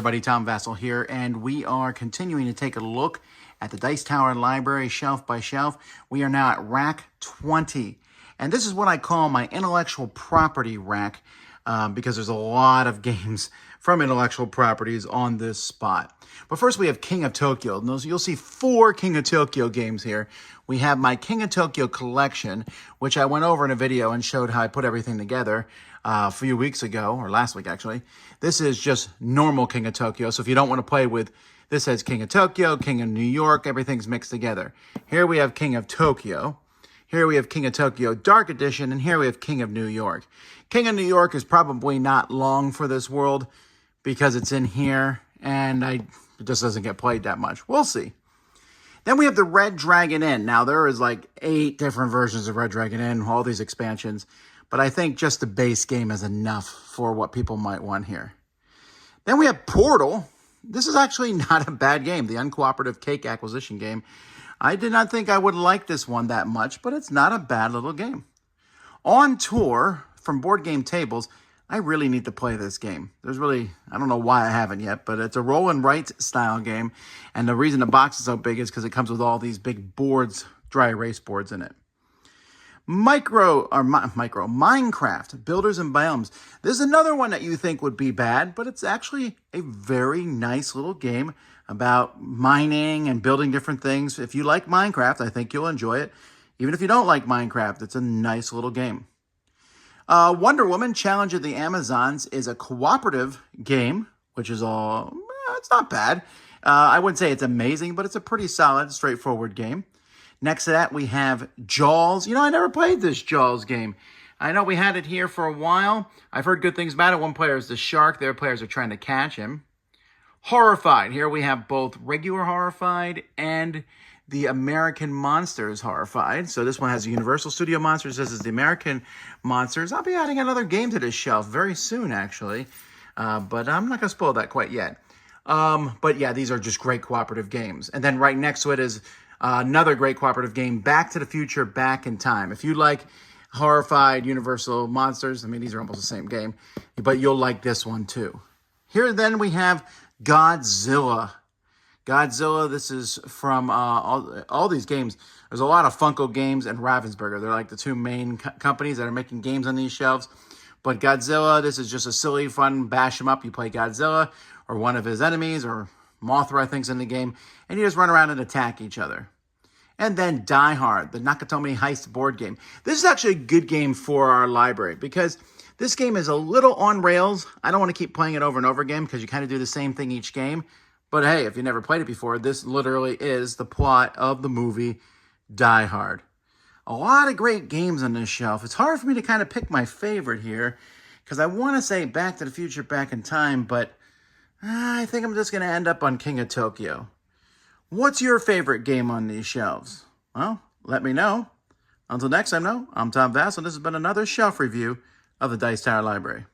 everybody, Tom Vasel here, and we are continuing to take a look at the Dice Tower Library shelf by shelf. We are now at rack 20, and this is what I call my intellectual property rack because there's a lot of games from intellectual properties on this spot. But first we have King of Tokyo. You'll see 4 King of Tokyo games here. We have my King of Tokyo collection, which I went over in a video and showed how I put everything together a few weeks ago, or last week actually. This is just normal King of Tokyo, so if you don't want to play with, this has King of Tokyo, King of New York, everything's mixed together. Here we have King of Tokyo. Here we have King of Tokyo Dark Edition, and here we have King of New York. King of New York is probably not long for this world because it's in here, and it just doesn't get played that much. We'll see. Then we have the Red Dragon Inn. Now, there is like 8 different versions of Red Dragon Inn, all these expansions, but I think just the base game is enough for what people might want here. Then we have Portal. This is actually not a bad game, the Uncooperative cake acquisition game. I did not think I would like this one that much, but it's not a bad little game. On Tour from Board Game Tables, I really need to play this game. I don't know why I haven't yet, but it's a roll and write style game. And the reason the box is so big is because it comes with all these big boards, dry erase boards in it. Minecraft, Builders and Biomes. This is another one that you think would be bad, but it's actually a very nice little game about mining and building different things. If you like Minecraft, I think you'll enjoy it. Even if you don't like Minecraft, it's a nice little game. Wonder Woman Challenge of the Amazons is a cooperative game, which is it's not bad. I wouldn't say it's amazing, but it's a pretty solid, straightforward game. Next to that, we have Jaws. You know, I never played this Jaws game. I know we had it here for a while. I've heard good things about it. One player is the shark. The other players are trying to catch him. Horrified. Here we have both regular Horrified and the American Monsters Horrified. So this one has the Universal Studio Monsters. This is the American Monsters. I'll be adding another game to this shelf very soon, actually. But I'm not going to spoil that quite yet. But yeah, these are just great cooperative games. And then right next to it is another great cooperative game, Back to the Future, Back in Time. If you like Horrified, Universal Monsters, I mean, these are almost the same game, but you'll like this one too. Here then we have Godzilla. Godzilla, this is from all these games. There's a lot of Funko Games and Ravensburger. They're like the 2 main companies that are making games on these shelves. But Godzilla, this is just a silly, fun, bash 'em up. You play Godzilla or one of his enemies, or Mothra, I think's in the game, and you just run around and attack each other. And then Die Hard, the Nakatomi Heist board game. This is actually a good game for our library because this game is a little on rails. I don't want to keep playing it over and over again because you kind of do the same thing each game. But hey, if you never played it before, this literally is the plot of the movie Die Hard. A lot of great games on this shelf. It's hard for me to kind of pick my favorite here because I want to say Back to the Future, Back in Time, but I think I'm just going to end up on King of Tokyo. What's your favorite game on these shelves? Well, let me know. Until next time, I'm Tom Vasel. This has been another shelf review of the Dice Tower Library.